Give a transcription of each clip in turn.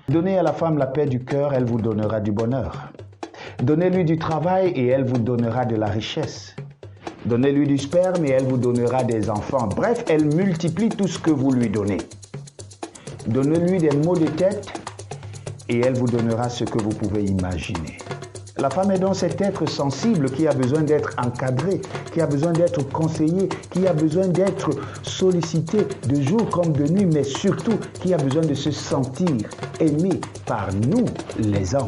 Donnez à la femme la paix du cœur, elle vous donnera du bonheur. Donnez-lui du travail et elle vous donnera de la richesse. Donnez-lui du sperme et elle vous donnera des enfants. Bref, elle multiplie tout ce que vous lui donnez. Donnez-lui des maux de tête et elle vous donnera ce que vous pouvez imaginer. La femme est donc cet être sensible qui a besoin d'être encadré, qui a besoin d'être conseillé, qui a besoin d'être sollicité de jour comme de nuit, mais surtout qui a besoin de se sentir aimé par nous, les hommes.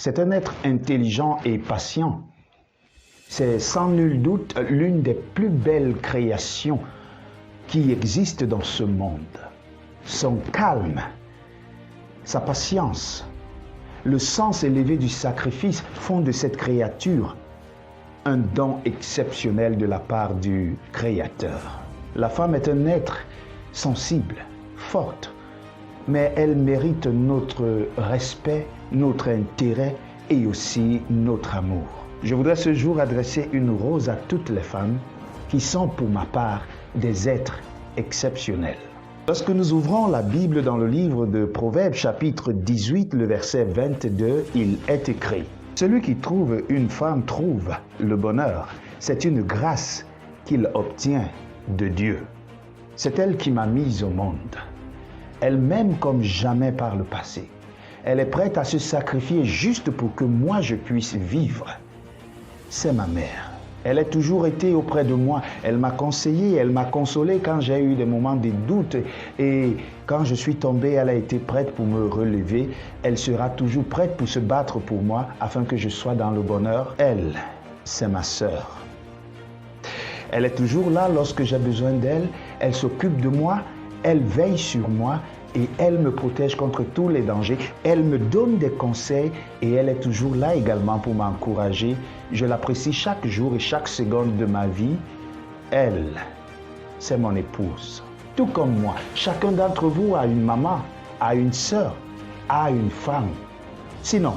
C'est un être intelligent et patient. C'est sans nul doute l'une des plus belles créations qui existent dans ce monde. Son calme, sa patience, le sens élevé du sacrifice font de cette créature un don exceptionnel de la part du Créateur. La femme est un être sensible, forte, mais elle mérite notre respect, notre intérêt et aussi notre amour. Je voudrais ce jour adresser une rose à toutes les femmes qui sont pour ma part des êtres exceptionnels. Lorsque nous ouvrons la Bible dans le livre de Proverbes chapitre 18, le verset 22, il est écrit « Celui qui trouve une femme trouve le bonheur. C'est une grâce qu'il obtient de Dieu. C'est elle qui m'a mise au monde. Elle m'aime comme jamais par le passé. Elle est prête à se sacrifier juste pour que moi je puisse vivre. C'est ma mère. Elle a toujours été auprès de moi. Elle m'a conseillé, elle m'a consolé quand j'ai eu des moments de doute. Et quand je suis tombé, elle a été prête pour me relever. Elle sera toujours prête pour se battre pour moi afin que je sois dans le bonheur. Elle, c'est ma sœur. Elle est toujours là lorsque j'ai besoin d'elle. Elle s'occupe de moi. Elle veille sur moi et elle me protège contre tous les dangers. Elle me donne des conseils et elle est toujours là également pour m'encourager. Je l'apprécie chaque jour et chaque seconde de ma vie. Elle, c'est mon épouse. Tout comme moi, chacun d'entre vous a une maman, a une sœur, a une femme. Sinon,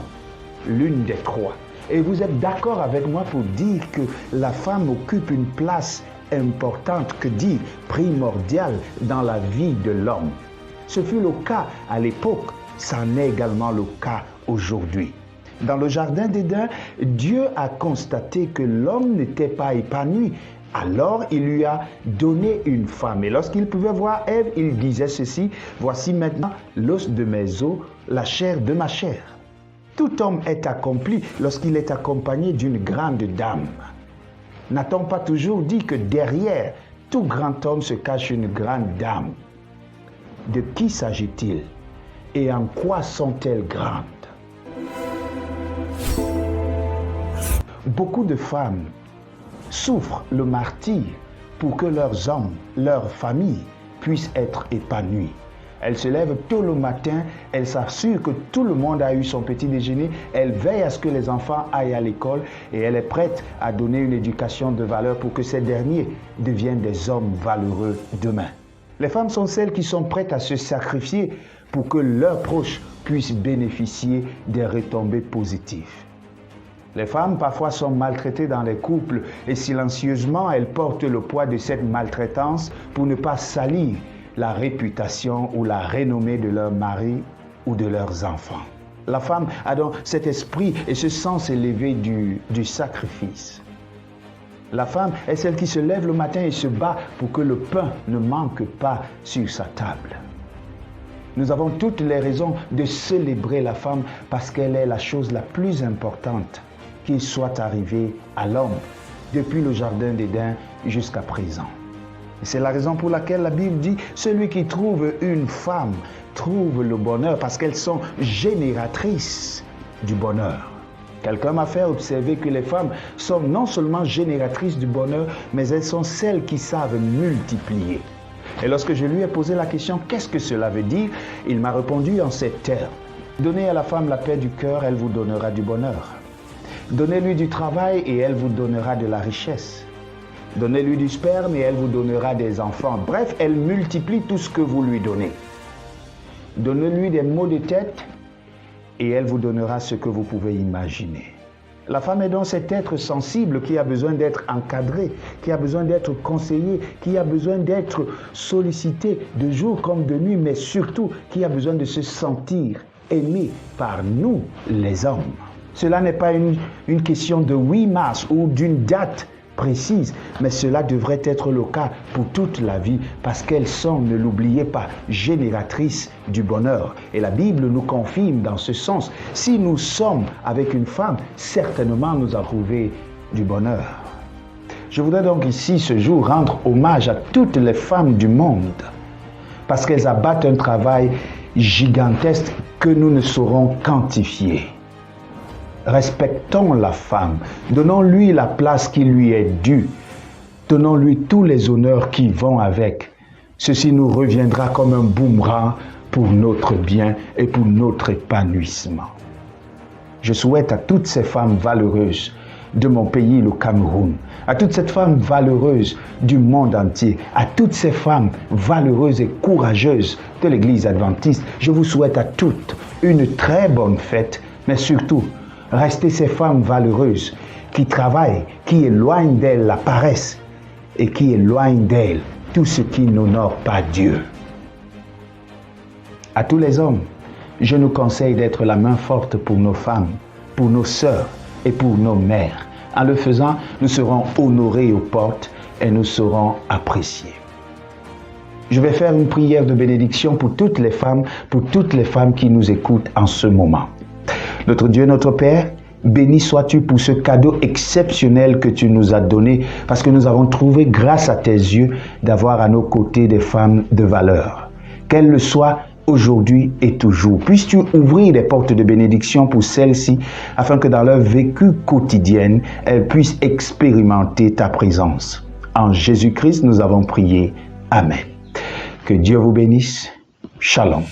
l'une des trois. Et vous êtes d'accord avec moi pour dire que la femme occupe une place importante, que dire primordiale dans la vie de l'homme. Ce fut le cas à l'époque, c'en est également le cas aujourd'hui. Dans le jardin d'Éden, Dieu a constaté que l'homme n'était pas épanoui. Alors il lui a donné une femme. Et lorsqu'il pouvait voir Ève, il disait ceci: voici maintenant l'os de mes os, la chair de ma chair. Tout homme est accompli lorsqu'il est accompagné d'une grande dame. N'a-t-on pas toujours dit que derrière tout grand homme se cache une grande dame? De qui s'agit-il et en quoi sont-elles grandes? Beaucoup de femmes souffrent le martyre pour que leurs hommes, leurs familles puissent être épanouis. Elles se lèvent tôt le matin, elles s'assurent que tout le monde a eu son petit déjeuner, elles veillent à ce que les enfants aillent à l'école et elle est prête à donner une éducation de valeur pour que ces derniers deviennent des hommes valeureux demain. Les femmes sont celles qui sont prêtes à se sacrifier pour que leurs proches puissent bénéficier des retombées positives. Les femmes parfois sont maltraitées dans les couples et silencieusement elles portent le poids de cette maltraitance pour ne pas salir la réputation ou la renommée de leur mari ou de leurs enfants. La femme a donc cet esprit et ce sens élevé du sacrifice. La femme est celle qui se lève le matin et se bat pour que le pain ne manque pas sur sa table. Nous avons toutes les raisons de célébrer la femme parce qu'elle est la chose la plus importante qui soit arrivée à l'homme depuis le jardin d'Éden jusqu'à présent. C'est la raison pour laquelle la Bible dit « Celui qui trouve une femme trouve le bonheur » parce qu'elles sont génératrices du bonheur. Quelqu'un m'a fait observer que les femmes sont non seulement génératrices du bonheur, mais elles sont celles qui savent multiplier. Et lorsque je lui ai posé la question « Qu'est-ce que cela veut dire ?», il m'a répondu en ces termes. « Donnez à la femme la paix du cœur, elle vous donnera du bonheur. Donnez-lui du travail et elle vous donnera de la richesse. Donnez-lui du sperme et elle vous donnera des enfants. Bref, elle multiplie tout ce que vous lui donnez. Donnez-lui des maux de tête et elle vous donnera ce que vous pouvez imaginer. La femme est donc cet être sensible qui a besoin d'être encadré, qui a besoin d'être conseillé, qui a besoin d'être sollicité de jour comme de nuit, mais surtout qui a besoin de se sentir aimé par nous, les hommes. Cela n'est pas une question de 8 mars ou d'une date précise, mais cela devrait être le cas pour toute la vie parce qu'elles sont, ne l'oubliez pas, génératrices du bonheur. Et la Bible nous confirme dans ce sens. Si nous sommes avec une femme, certainement nous avons trouvé du bonheur. Je voudrais donc ici, ce jour, rendre hommage à toutes les femmes du monde parce qu'elles abattent un travail gigantesque que nous ne saurons quantifier. Respectons la femme, donnons-lui la place qui lui est due, donnons-lui tous les honneurs qui vont avec. Ceci nous reviendra comme un boomerang pour notre bien et pour notre épanouissement. Je souhaite à toutes ces femmes valeureuses de mon pays, le Cameroun, à toutes ces femmes valeureuses du monde entier, à toutes ces femmes valeureuses et courageuses de l'Église adventiste, je vous souhaite à toutes une très bonne fête, mais surtout, restez ces femmes valeureuses qui travaillent, qui éloignent d'elles la paresse et qui éloignent d'elles tout ce qui n'honore pas Dieu. À tous les hommes, je nous conseille d'être la main forte pour nos femmes, pour nos sœurs et pour nos mères. En le faisant, nous serons honorés aux portes et nous serons appréciés. Je vais faire une prière de bénédiction pour toutes les femmes qui nous écoutent en ce moment. Notre Dieu, notre Père, béni sois-tu pour ce cadeau exceptionnel que tu nous as donné parce que nous avons trouvé grâce à tes yeux d'avoir à nos côtés des femmes de valeur. Qu'elles le soient aujourd'hui et toujours. Puisses-tu ouvrir des portes de bénédiction pour celles-ci afin que dans leur vécu quotidien, elles puissent expérimenter ta présence. En Jésus-Christ, nous avons prié. Amen. Que Dieu vous bénisse. Shalom.